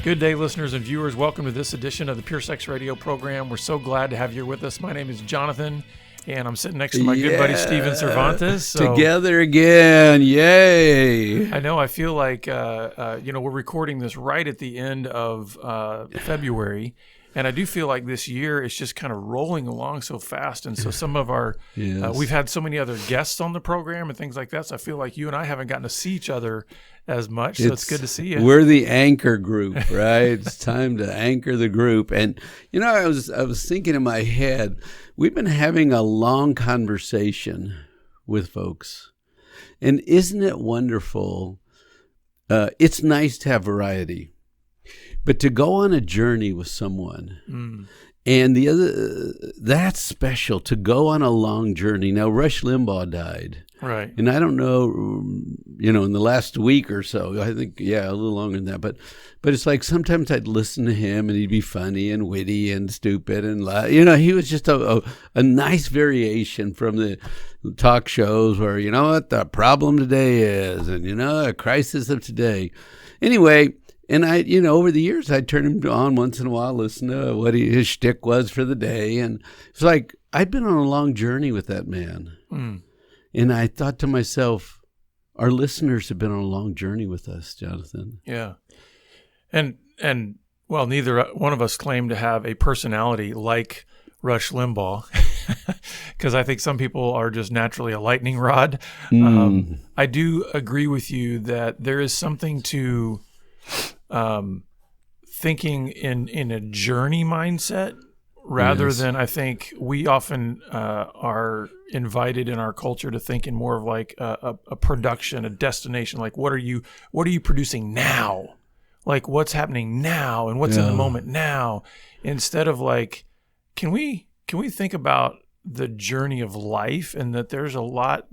Good day, listeners and viewers. Welcome to this edition of the Pure Sex Radio program. We're so glad to have you with us. My name is Jonathan, and I'm sitting next to my good buddy, Steven Cervantes. Together again. Yay. I know. I feel like, we're recording this right at the end of February, and I do feel like this year is just kind of rolling along so fast. And so some of our, we've had so many other guests on the program and things like that. So I feel like you and I haven't gotten to see each other as much. So it's good to see you. We're the anchor group, right? It's time to anchor the group. And, I was thinking in my head, we've been having a long conversation with folks. And isn't it wonderful? It's nice to have variety. But to go on a journey with someone, and that's special, to go on a long journey. Now, Rush Limbaugh died. Right. And I don't know, in the last week or so, I think, a little longer than that. But it's like sometimes I'd listen to him and he'd be funny and witty and stupid. And, he was just a nice variation from the talk shows where, what the problem today is and, a crisis of today. Anyway. And I, over the years, I'd turn him on once in a while, listen to what his shtick was for the day. And it's like, I'd been on a long journey with that man. And I thought to myself, our listeners have been on a long journey with us, Jonathan. Yeah. And well, neither one of us claim to have a personality like Rush Limbaugh, because I think some people are just naturally a lightning rod. I do agree with you that there is something to thinking in a journey mindset rather than, I think we often are invited in our culture to think in more of like a production, a destination. Like, what are you producing now? Like, what's happening now and what's in the moment now? Instead of like, can we think about the journey of life, and that there's a lot,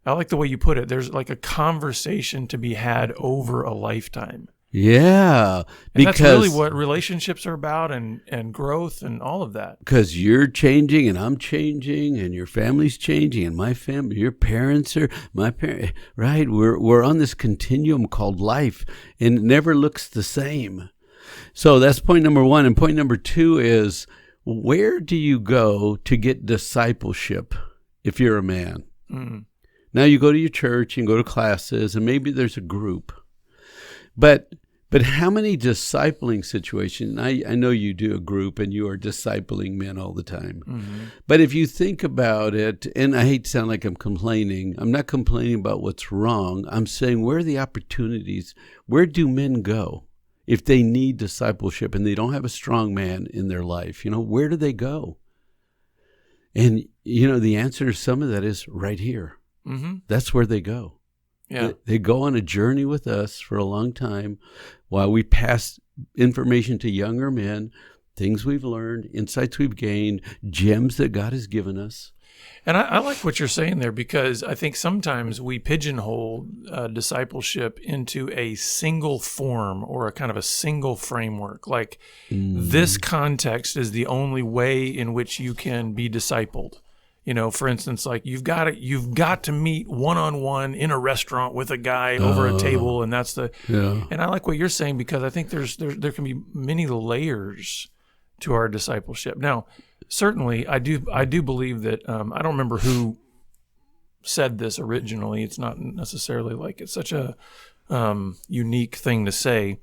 I like the way you put it. There's like a conversation to be had over a lifetime. Yeah. And that's really what relationships are about, and growth and all of that. Because you're changing and I'm changing and your family's changing and my family, your parents are my parents, right? We're on this continuum called life, and it never looks the same. So that's point number one. And point number two is, where do you go to get discipleship if you're a man? Now you go to your church and go to classes, and maybe there's a group. But how many discipling situations? I know you do a group and you are discipling men all the time. But if you think about it, and I hate to sound like I'm complaining. I'm not complaining about what's wrong. I'm saying, where are the opportunities? Where do men go if they need discipleship and they don't have a strong man in their life? Where do they go? And, the answer to some of that is right here. That's where they go. Yeah. They go on a journey with us for a long time while we pass information to younger men, things we've learned, insights we've gained, gems that God has given us. And I like what you're saying there, because I think sometimes we pigeonhole discipleship into a single form or a kind of a single framework. Like this context is the only way in which you can be discipled. For instance, like you've got to meet one-on-one in a restaurant with a guy over a table, and that's the. Yeah. And I like what you're saying, because I think there can be many layers to our discipleship. Now, certainly, I do believe that I don't remember who said this originally. It's not necessarily like it's such a unique thing to say,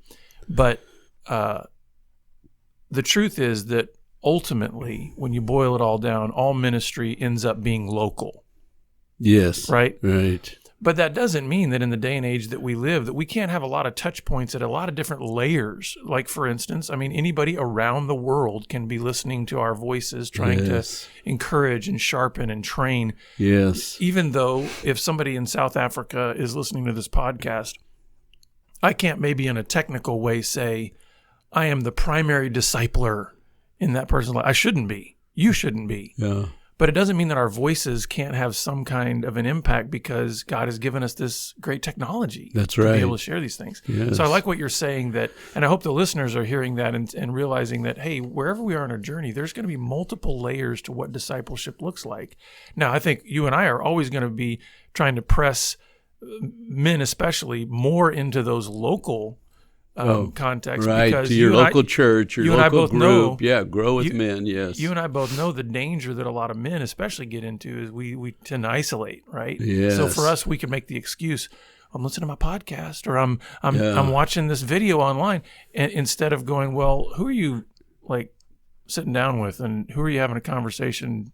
but the truth is that ultimately, when you boil it all down, all ministry ends up being local. Yes. Right? Right. But that doesn't mean that in the day and age that we live, that we can't have a lot of touch points at a lot of different layers. Like, for instance, anybody around the world can be listening to our voices, trying to encourage and sharpen and train. Yes. Even though if somebody in South Africa is listening to this podcast, I can't maybe in a technical way say, I am the primary discipler in that person's life. I shouldn't be. You shouldn't be. Yeah. But it doesn't mean that our voices can't have some kind of an impact, because God has given us this great technology. That's to right. be able to share these things. Yes. So I like what you're saying, that, and I hope the listeners are hearing that and realizing that, hey, wherever we are on our journey, there's going to be multiple layers to what discipleship looks like. Now, I think you and I are always going to be trying to press men especially more into those local context. Right, because to your local church, your you and I local both group. know, Yeah, grow with men, yes. You and I both know the danger that a lot of men especially get into is we tend to isolate, right? Yes. So for us, we can make the excuse, I'm listening to my podcast, or I'm watching this video online, and instead of going, well, who are you like sitting down with, and who are you having a conversation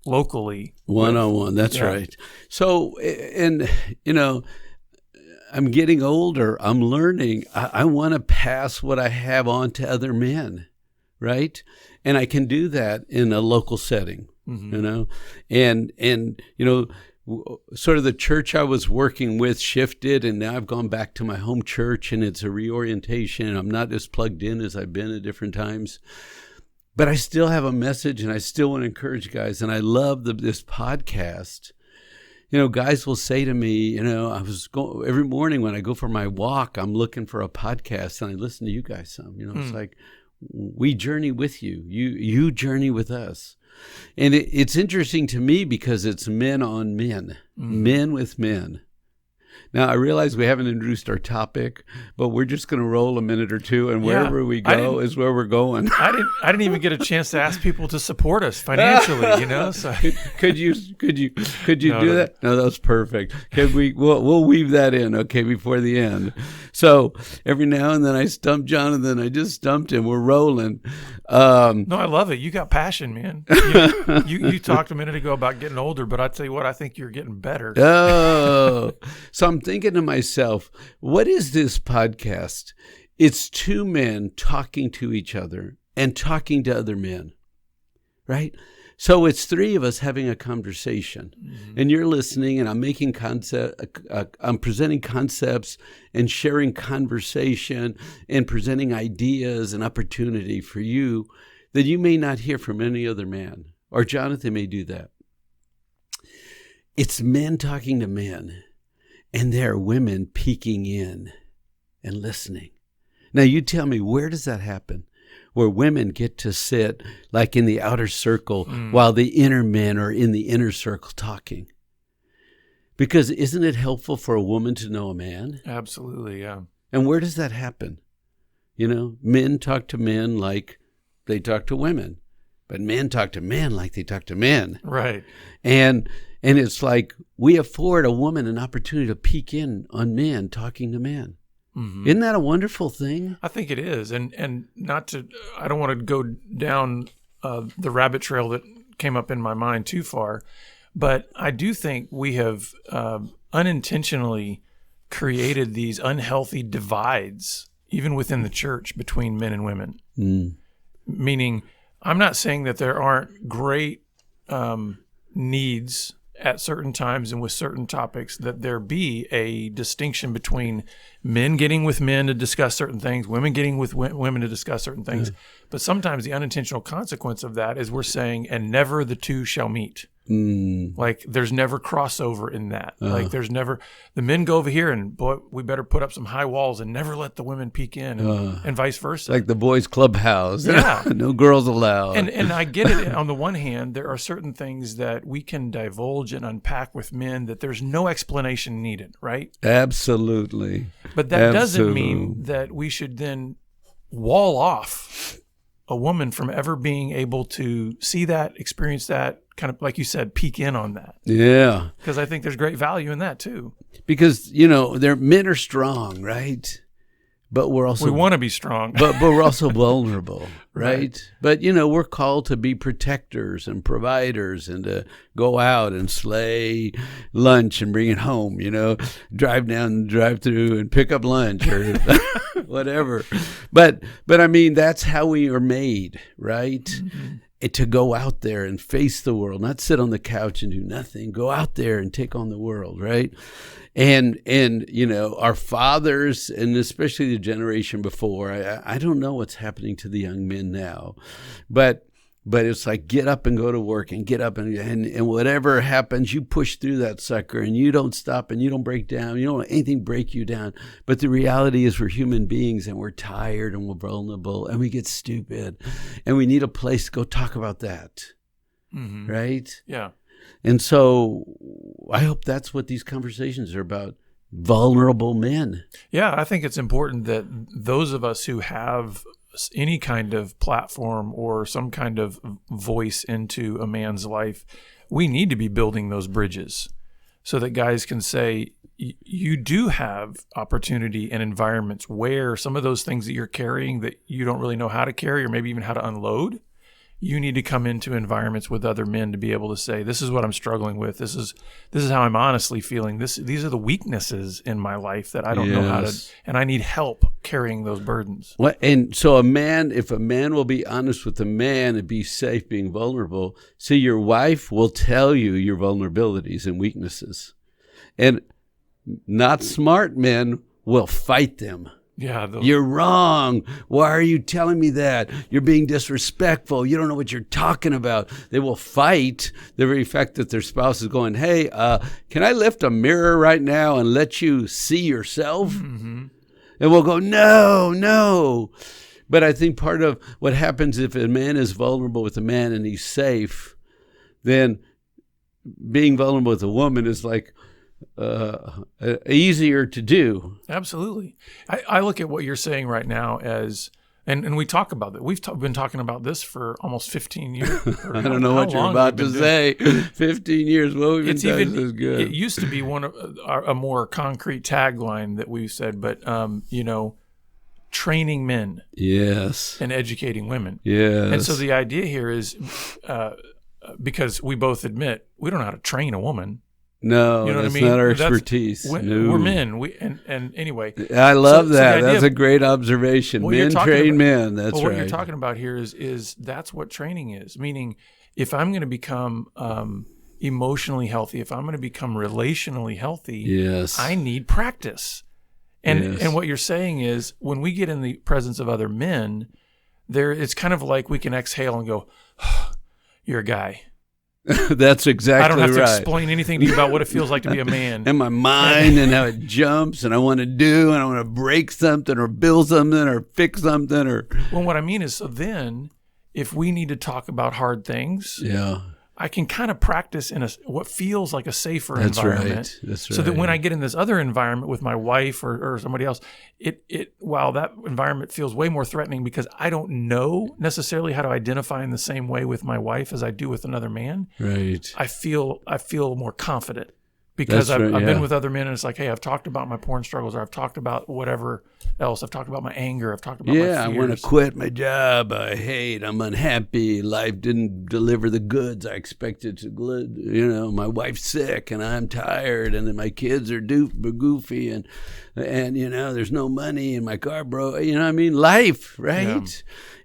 locally one-on-one? That's right. So, and I'm getting older. I'm learning. I want to pass what I have on to other men, right? And I can do that in a local setting, and sort of the church I was working with shifted, and now I've gone back to my home church, and it's a reorientation. I'm not as plugged in as I've been at different times, but I still have a message, and I still want to encourage guys. And I love this podcast. Guys will say to me, every morning when I go for my walk, I'm looking for a podcast, and I listen to you guys some. It's like we journey with you. You journey with us. And it's interesting to me because it's men on men, men with men. Now, I realize we haven't introduced our topic, but we're just going to roll a minute or two, and wherever we go is where we're going. I didn't even get a chance to ask people to support us financially, So could you do that? No, that was perfect. We'll weave that in, okay, before the end. So every now and then I stump Jonathan. I just stumped him. We're rolling. No, I love it. You got passion, man. You talked a minute ago about getting older, but I tell you what, I think you're getting better. Oh, so I'm thinking to myself, what is this podcast? It's two men talking to each other and talking to other men, right? So it's three of us having a conversation, and you're listening, and I'm making I'm presenting concepts and sharing conversation and presenting ideas and opportunity for you that you may not hear from any other man, or Jonathan may do that. It's men talking to men, and there are women peeking in and listening. Now you tell me, where does that happen? Where women get to sit like in the outer circle while the inner men are in the inner circle talking. Because isn't it helpful for a woman to know a man? Absolutely, yeah. And where does that happen? Men talk to men like they talk to women, but men talk to men like they talk to men. Right. And it's like we afford a woman an opportunity to peek in on men talking to men. Isn't that a wonderful thing? I think it is. And not to, I don't want to go down the rabbit trail that came up in my mind too far, but I do think we have unintentionally created these unhealthy divides, even within the church, between men and women. Meaning, I'm not saying that there aren't great needs at certain times and with certain topics, that there be a distinction between men getting with men to discuss certain things, women getting with women to discuss certain things. But sometimes the unintentional consequence of that is we're saying, and never the two shall meet. Like there's never crossover in that. Like there's never, the men go over here and boy, we better put up some high walls and never let the women peek in and vice versa. Like the boys' clubhouse. Yeah. No girls allowed. And I get it. On the one hand, there are certain things that we can divulge and unpack with men that there's no explanation needed, right? Absolutely. But that doesn't mean that we should then wall off a woman from ever being able to see that, experience that, kind of like you said, peek in on that. Yeah. Because I think there's great value in that too. Because, men are strong, right? But we want to be strong. but we're also vulnerable, right? But, we're called to be protectors and providers and to go out and slay lunch and bring it home, drive down the drive-through and pick up lunch or whatever. But I mean, that's how we are made, right? To go out there and face the world, not sit on the couch and do nothing. Go out there and take on the world, right? And our fathers, and especially the generation before, I don't know what's happening to the young men now, but it's like get up and go to work and get up and whatever happens, you push through that sucker and you don't stop and you don't break down. You don't let anything break you down. But the reality is we're human beings and we're tired and we're vulnerable and we get stupid and we need a place to go talk about that. Right? Yeah. And so I hope that's what these conversations are about. vulnerable men. Yeah, I think it's important that those of us who have any kind of platform or some kind of voice into a man's life, we need to be building those bridges so that guys can say, you do have opportunity and environments where some of those things that you're carrying that you don't really know how to carry or maybe even how to unload, you need to come into environments with other men to be able to say, this is what I'm struggling with. This is how I'm honestly feeling. These are the weaknesses in my life that I don't know how to, and I need help carrying those burdens. Well, and so if a man will be honest with a man and be safe being vulnerable, see, your wife will tell you your vulnerabilities and weaknesses. And not smart men will fight them. Yeah, you're wrong. Why are you telling me that? You're being disrespectful. You don't know what you're talking about. They will fight the very fact that their spouse is going, hey, can I lift a mirror right now and let you see yourself? Mm-hmm. And we'll go, no. But I think part of what happens if a man is vulnerable with a man and he's safe, then being vulnerable with a woman is like, easier to do. Absolutely. I look at what you're saying right now as, and we talk about that. We've been talking about this for almost 15 years. I don't know what you're about to say. 15 years. Well, we've been doing this good. It used to be a more concrete tagline that we said, but training men. Yes. And educating women. Yes. And so the idea here is, because we both admit we don't know how to train a woman. No, you know that's not our expertise. We're men. And anyway. I love that. That's a great observation. Men train men. That's right. What you're talking about here is that's what training is. Meaning, if I'm going to become emotionally healthy, if I'm going to become relationally healthy, yes, I need practice. And what you're saying is, when we get in the presence of other men, it's kind of like we can exhale and go, oh, "You're a guy." That's exactly right. I don't have to explain anything to you about what it feels like to be a man. And my mind and how it jumps and I want to do and I want to break something or build something or fix something or. Well, what I mean is, so then if we need to talk about hard things, I can kind of practice in what feels like a safer environment. That's right. So that when I get in this other environment with my wife or somebody else, while that environment feels way more threatening because I don't know necessarily how to identify in the same way with my wife as I do with another man. Right. I feel more confident because I've been with other men and it's like, hey, I've talked about my porn struggles or I've talked about whatever else. I've talked about my anger. I've talked about my fears. I want to quit my job. I hate. I'm unhappy. Life didn't deliver the goods I expected to. My wife's sick and I'm tired and then my kids are goofy and there's no money and my car broke. Life, right? Yeah.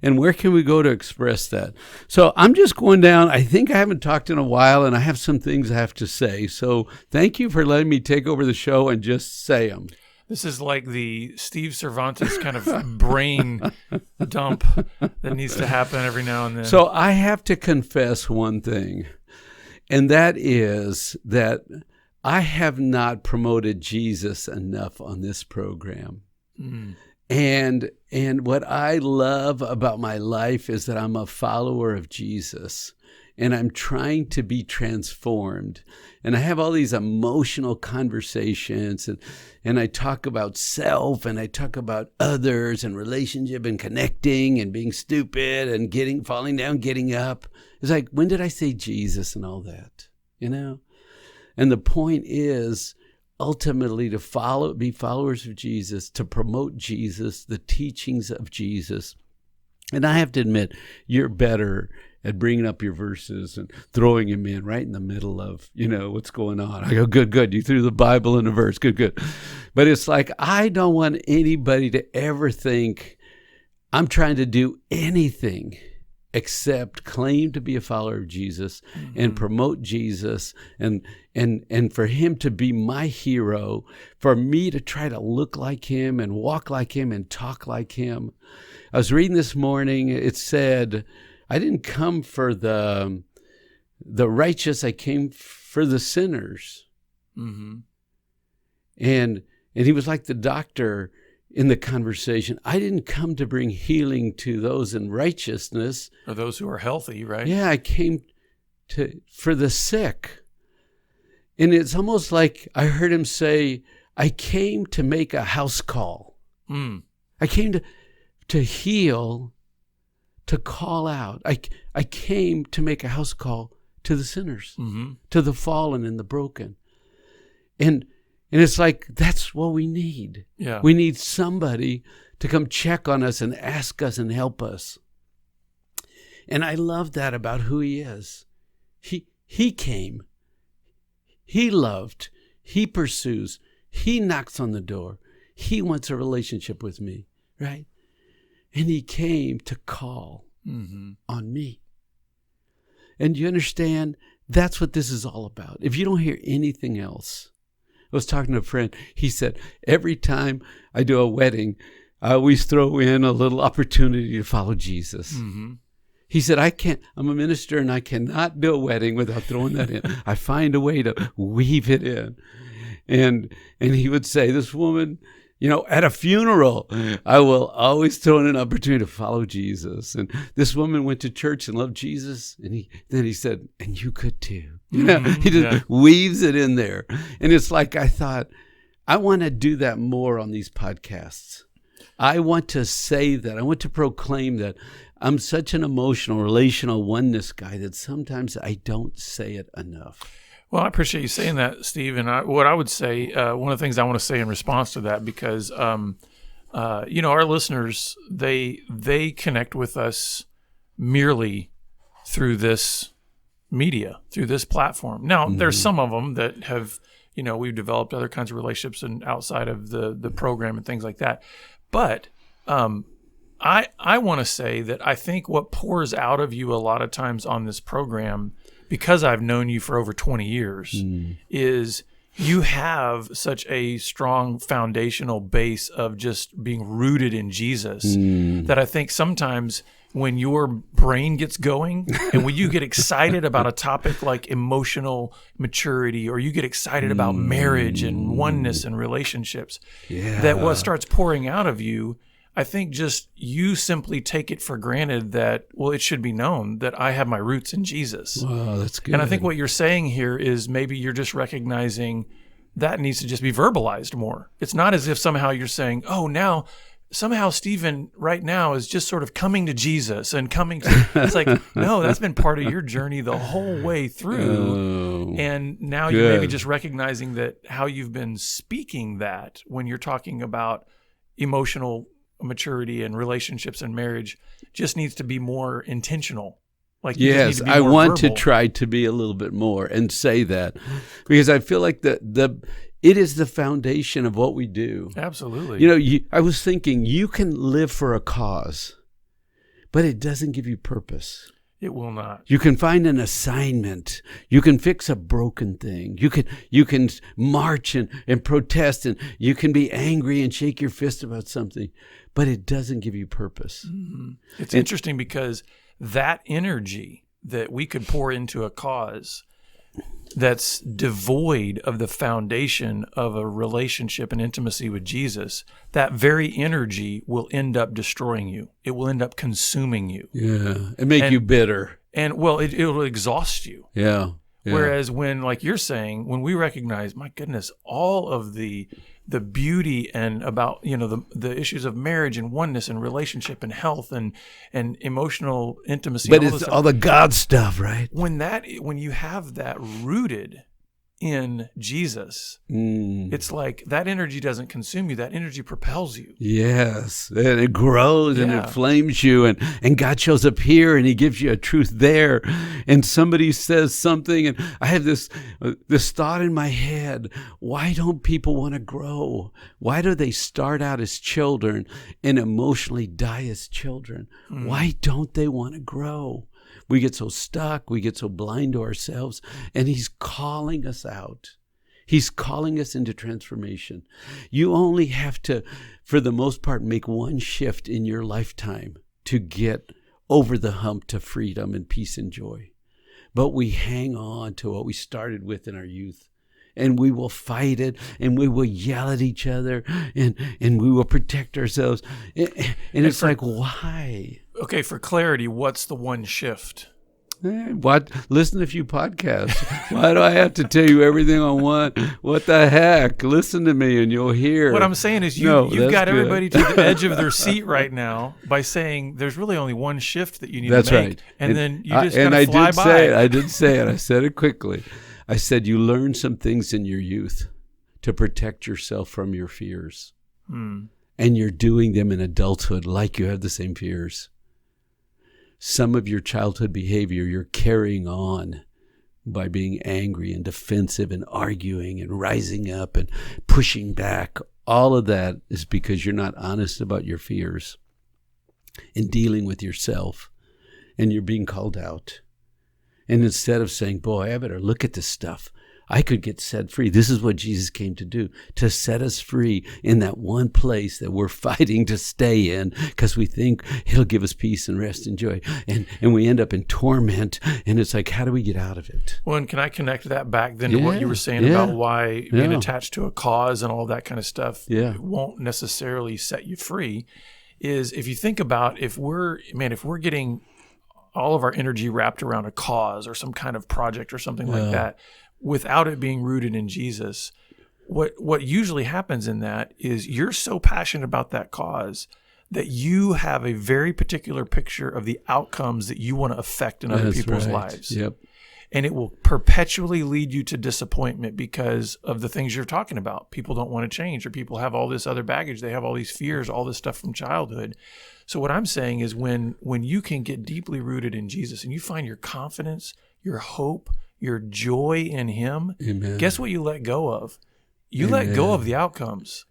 And where can we go to express that? So I'm just going down. I think I haven't talked in a while and I have some things I have to say. So thank you for letting me take over the show and just say them. This is like the Steve Cervantes kind of brain dump that needs to happen every now and then. So I have to confess one thing, and that is that I have not promoted Jesus enough on this program. Mm. And what I love about my life is that I'm a follower of Jesus. And I'm trying to be transformed. And I have all these emotional conversations and I talk about self and I talk about others and relationship and connecting and being stupid and falling down, getting up. It's like, when did I say Jesus and all that? And the point is ultimately to be followers of Jesus, to promote Jesus, the teachings of Jesus. And I have to admit, you're better at bringing up your verses and throwing them in right in the middle of, what's going on. I go, good. You threw the Bible in a verse. Good. But it's like, I don't want anybody to ever think I'm trying to do anything except claim to be a follower of Jesus and promote Jesus and for him to be my hero, for me to try to look like him and walk like him and talk like him. I was reading this morning, it said, I didn't come for the righteous, I came for the sinners. Mm-hmm. And he was like the doctor in the conversation. I didn't come to bring healing to those in righteousness. Or those who are healthy, right? Yeah, I came for the sick. And it's almost like I heard him say, I came to make a house call. Mm. I came to heal, to call out. I came to make a house call to the sinners, to the fallen and the broken. And it's like, that's what we need. Yeah. We need somebody to come check on us and ask us and help us. And I love that about who he is. He came. He loved. He pursues. He knocks on the door. He wants a relationship with me, right? And he came to call on me. And you understand, that's what this is all about. If you don't hear anything else, I was talking to a friend. He said, every time I do a wedding, I always throw in a little opportunity to follow Jesus. He said, I'm a minister and I cannot do a wedding without throwing that in. I find a way to weave it in. And he would say, this woman, at a funeral, I will always throw in an opportunity to follow Jesus. And this woman went to church and loved Jesus. And then he said, and you could too. He just weaves it in there. And it's like, I thought, I want to do that more on these podcasts. I want to say that. I want to proclaim that. I'm such an emotional, relational oneness guy that sometimes I don't say it enough. Well, I appreciate you saying that, Steve. And what I would say, one of the things I want to say in response to that, because, our listeners, they connect with us merely through this media, through this platform. Now, there's some of them that have, we've developed other kinds of relationships and outside of the program and things like that. But I want to say that I think what pours out of you a lot of times on this program, because I've known you for over 20 years, is you have such a strong foundational base of just being rooted in Jesus that I think sometimes when your brain gets going and when you get excited about a topic like emotional maturity, or you get excited about marriage and oneness and relationships, that what starts pouring out of you, I think just you simply take it for granted that, well, it should be known that I have my roots in Jesus. Wow, that's good. And I think what you're saying here is maybe you're just recognizing that needs to just be verbalized more. It's not as if somehow you're saying, oh, now somehow Stephen right now is just sort of coming to Jesus and coming to, it's like, no, that's been part of your journey the whole way through. And now you're maybe just recognizing that how you've been speaking that when you're talking about emotional maturity and relationships and marriage just needs to be more intentional. Like, yes, I want to try to be a little bit more and say that, because I feel like it is the foundation of what we do. Absolutely. I was thinking, you can live for a cause, but it doesn't give you purpose. It will not. You can find an assignment. You can fix a broken thing. You can march and protest, and you can be angry and shake your fist about something, but it doesn't give you purpose. It's interesting because that energy that we could pour into a cause that's devoid of the foundation of a relationship and intimacy with Jesus, that very energy will end up destroying you. It will end up consuming you. Yeah, and make you bitter. And, well, it will exhaust you. Yeah. Whereas when, like you're saying, when we recognize, my goodness, all of the beauty and about, the issues of marriage and oneness and relationship and health and emotional intimacy. But it's all the God stuff, right? When you have that rooted in Jesus, it's like that energy doesn't consume you. That energy propels you. Yes. And it grows and it flames you. And God shows up here and he gives you a truth there. And somebody says something. And I have this thought in my head. Why don't people want to grow? Why do they start out as children and emotionally die as children? Why don't they want to grow? We get so stuck, we get so blind to ourselves, and he's calling us out. He's calling us into transformation. You only have to, for the most part, make one shift in your lifetime to get over the hump to freedom and peace and joy. But we hang on to what we started with in our youth. And we will fight it, and we will yell at each other, and we will protect ourselves. And it's like, why? Okay, for clarity, what's the one shift? Listen to a few podcasts. Why do I have to tell you everything I want? What the heck? Listen to me and you'll hear. What I'm saying is you've got everybody to the edge of their seat right now by saying there's really only one shift that you need to make. Right. And then you just got to fly by. I did say it. I said it quickly. I said you learn some things in your youth to protect yourself from your fears. And you're doing them in adulthood like you have the same fears. Some of your childhood behavior you're carrying on by being angry and defensive and arguing and rising up and pushing back. All of that is because you're not honest about your fears and dealing with yourself, and you're being called out. And instead of saying, boy, I better look at this stuff, I could get set free. This is what Jesus came to do, to set us free in that one place that we're fighting to stay in because we think it'll give us peace and rest and joy. And we end up in torment. And it's like, how do we get out of it? Well, and can I connect that back then to what you were saying about why being attached to a cause and all that kind of stuff won't necessarily set you free? Is if you think about if we're getting all of our energy wrapped around a cause or some kind of project or something like that, without it being rooted in Jesus, what usually happens in that is you're so passionate about that cause that you have a very particular picture of the outcomes that you want to affect in other people's lives. Yep. And it will perpetually lead you to disappointment because of the things you're talking about. People don't want to change, or people have all this other baggage. They have all these fears, all this stuff from childhood. So what I'm saying is when you can get deeply rooted in Jesus and you find your confidence, your hope, your joy in him, guess what you let go of? You let go of the outcomes.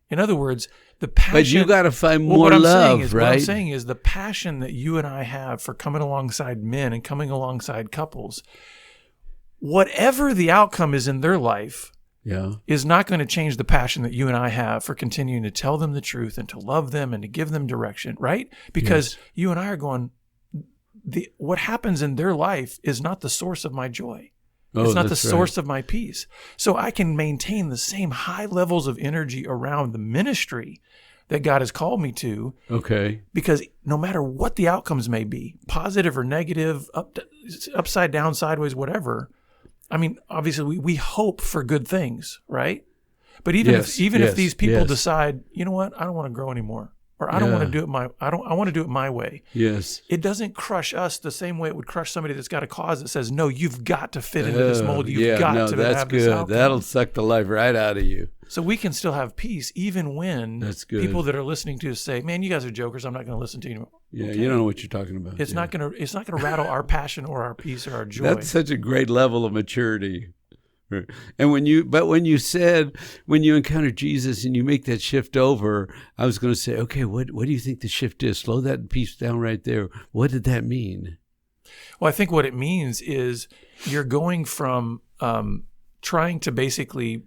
In other words, the passion. But you got to find more love, right? What I'm saying is the passion that you and I have for coming alongside men and coming alongside couples, whatever the outcome is in their life, is not going to change the passion that you and I have for continuing to tell them the truth and to love them and to give them direction, right? Because you and I are going, what happens in their life is not the source of my joy. It's not the source of my peace. So I can maintain the same high levels of energy around the ministry that God has called me to. Okay. Because no matter what the outcomes may be, positive or negative, upside down, sideways, whatever, I mean, obviously we hope for good things, right? But even if these people decide, you know what, I don't want to grow anymore, or I don't want to do it I want to do it my way. Yes. It doesn't crush us the same way it would crush somebody that's got a cause that says, no, you've got to fit into this mold. You've got to have this outcome. That'll suck the life right out of you. So we can still have peace even when people that are listening to us say, man, you guys are jokers. I'm not going to listen to you anymore. Yeah, you don't know what you're talking about. It's not going to rattle our passion or our peace or our joy. That's such a great level of maturity. And when you encounter Jesus and you make that shift over, I was going to say, okay, what do you think the shift is? Slow that piece down right there. What did that mean? Well, I think what it means is you're going from trying to basically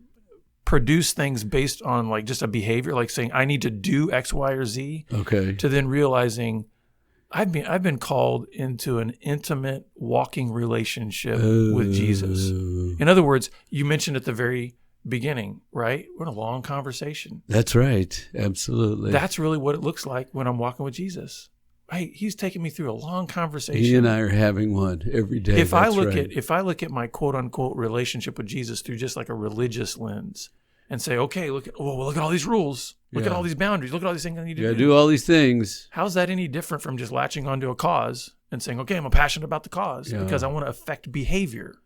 produce things based on like just a behavior, like saying I need to do X, Y, or Z, to then realizing I've been called into an intimate walking relationship with Jesus. In other words, you mentioned at the very beginning, right? We're in a long conversation. That's right. Absolutely. That's really what it looks like when I'm walking with Jesus. Right? He's taking me through a long conversation. He and I are having one every day. If I look at my quote unquote relationship with Jesus through just like a religious lens and say, okay, look at all these rules. Look at all these boundaries. Look at all these things I need to do. You got to do all these things. How's that any different from just latching onto a cause and saying, okay, I'm passionate about the cause because I want to affect behavior.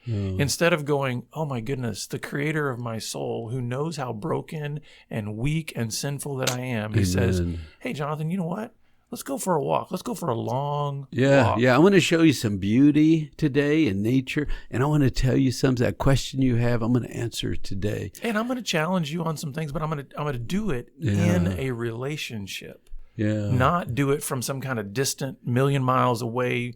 Instead of going, oh my goodness, the creator of my soul who knows how broken and weak and sinful that I am. He says, hey, Jonathan, you know what? Let's go for a walk. Let's go for a long walk. Yeah. I want to show you some beauty today in nature, and I want to tell you something. That question you have, I'm going to answer it today. And I'm going to challenge you on some things, but I'm going to do it in a relationship. Yeah. Not do it from some kind of distant million miles away,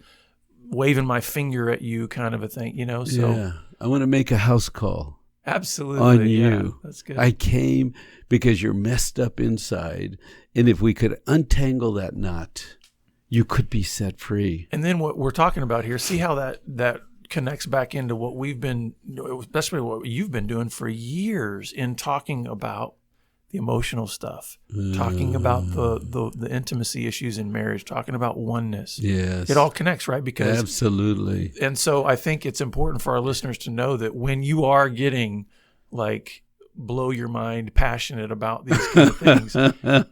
waving my finger at you kind of a thing, you know? So I want to make a house call. Absolutely. On you. Yeah, that's good. I came because you're messed up inside. And if we could untangle that knot, you could be set free. And then what we're talking about here, see how that connects back into what we've been, especially what you've been doing for years in talking about the emotional stuff, talking about the intimacy issues in marriage, talking about oneness. Yes. It all connects, right? Because absolutely. And so I think it's important for our listeners to know that when you are getting like blow your mind passionate about these kind of things,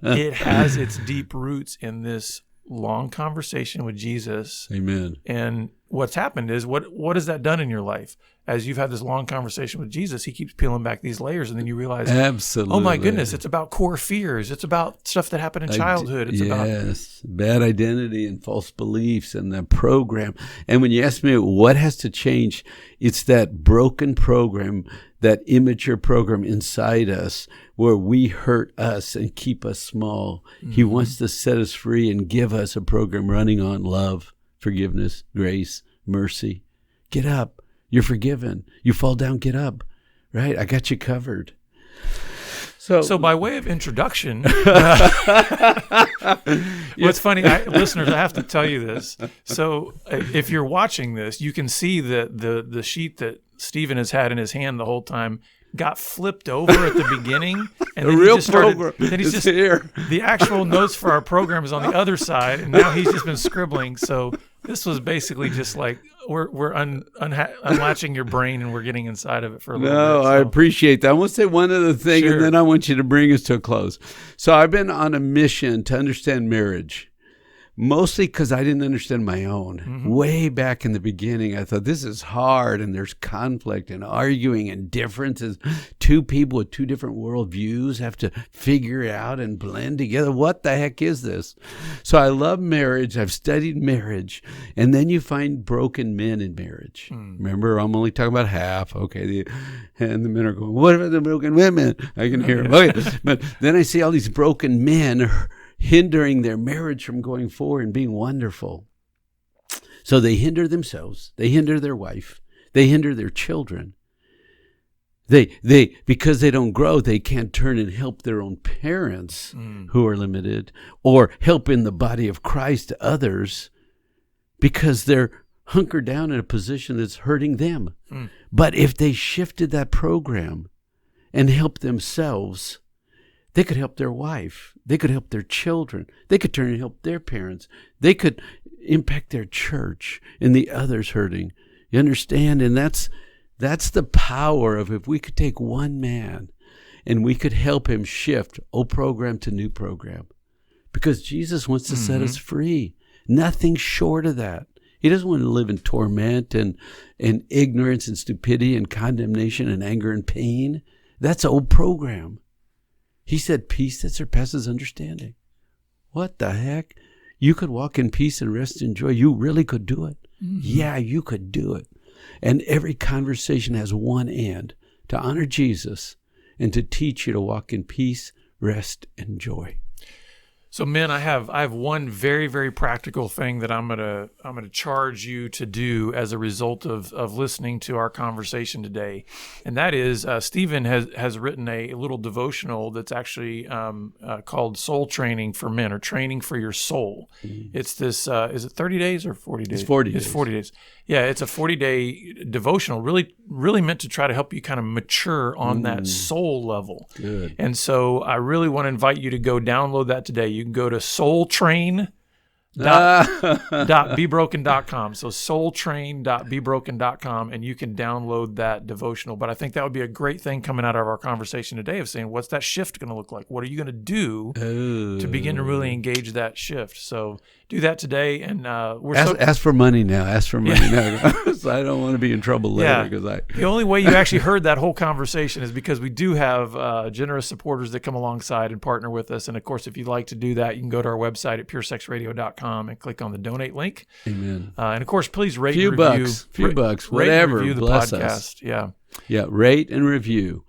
it has its deep roots in this long conversation with Jesus. Amen. And what's happened is what has that done in your life? As you've had this long conversation with Jesus, he keeps peeling back these layers, and then you realize, absolutely, oh my goodness, it's about core fears. It's about stuff that happened in childhood. It's about bad identity and false beliefs and the program. And when you ask me what has to change, it's that broken program, that immature program inside us where we hurt us and keep us small. Mm-hmm. He wants to set us free and give us a program running on love, forgiveness, grace, mercy. Get up. You're forgiven. You fall down, get up. Right? I got you covered. So by way of introduction, what's funny, listeners, I have to tell you this. So if you're watching this, you can see the sheet that Stephen has had in his hand the whole time got flipped over at the beginning, and then real he just started. program then he's is just here. The actual notes for our program is on the other side, and now he's just been scribbling. So this was basically just like we're unlatching your brain, and we're getting inside of it for a little bit. No, I appreciate that. I want to say one other thing, Sure. and then I want you to bring us to a close. So I've been on a mission to understand marriage. Mostly because I didn't understand my own. Mm-hmm. Way back in the beginning, I thought this is hard and there's conflict and arguing and differences. Two people with two different worldviews have to figure it out and blend together. What the heck is this? So I love marriage. I've studied marriage. And then you find broken men in marriage. Remember, I'm only talking about half. Okay. And the men are going, what about the broken women? I can hear them. Okay. But then I see all these broken men hindering their marriage from going forward and being wonderful. So they hinder themselves. They hinder their wife. They hinder their children. They because they don't grow, they can't turn and help their own parents who are limited, or help in the body of Christ to others because they're hunkered down in a position that's hurting them. But if they shifted that program and helped themselves, they could help their wife. They could help their children. They could turn and help their parents. They could impact their church and the others hurting. You understand? And that's the power of if we could take one man and we could help him shift old program to new program. Because Jesus wants to set us free. Nothing short of that. He doesn't want to live in torment and ignorance and stupidity and condemnation and anger and pain. That's old program. He said, peace that surpasses understanding. What the heck? You could walk in peace and rest and joy. You really could do it. Mm-hmm. Yeah, you could do it. And every conversation has one end, to honor Jesus and to teach you to walk in peace, rest, and joy. So, men, I have one very, very practical thing that I'm gonna charge you to do as a result of listening to our conversation today, and that is Stephen has written a little devotional that's actually called Soul Training for Men, or Training for Your Soul. Mm-hmm. It's this is it 30 days or 40 days? It's 40 days. It's 40 days. Yeah, it's a 40-day devotional, really meant to try to help you kind of mature on that soul level. Good. And so I really want to invite you to go download that today. You can go to soultrain.bebroken.com. So soultrain.bebroken.com, and you can download that devotional. But I think that would be a great thing coming out of our conversation today of saying, what's that shift going to look like? What are you going to do to begin to really engage that shift? So do that today. And ask for money now. Ask for money now. So I don't want to be in trouble later. The only way you actually heard that whole conversation is because we do have generous supporters that come alongside and partner with us. And of course, if you'd like to do that, you can go to our website at puresexradio.com and click on the donate link. Amen. And of course, please rate and review. Few bucks, whatever. Rate and review the Bless podcast. Us. Yeah. Yeah, rate and review.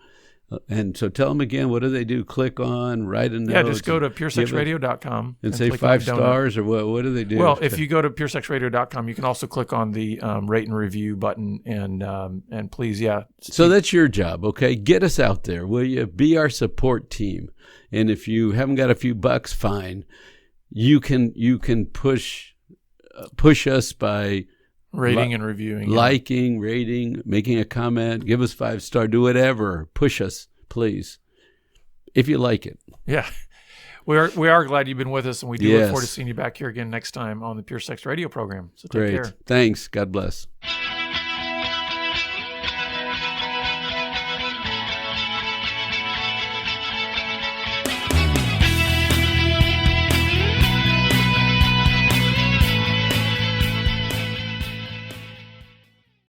And so tell them again, what do they do? Click on, write a note. Yeah, just go to puresexradio.com. And say 5 stars, or what? What do they do? Well, if you go to puresexradio.com, you can also click on the rate and review button, and please, So that's your job, okay? Get us out there, will you? Be our support team. And if you haven't got a few bucks, fine. You can push us by rating and reviewing, liking, rating, making a comment, give us 5 star, do whatever. Push us, please. if you like it. Yeah. We are glad you've been with us, and we do look Yes. forward to seeing you back here again next time on the Pure Sex Radio program. So take Great. care. Thanks. God bless.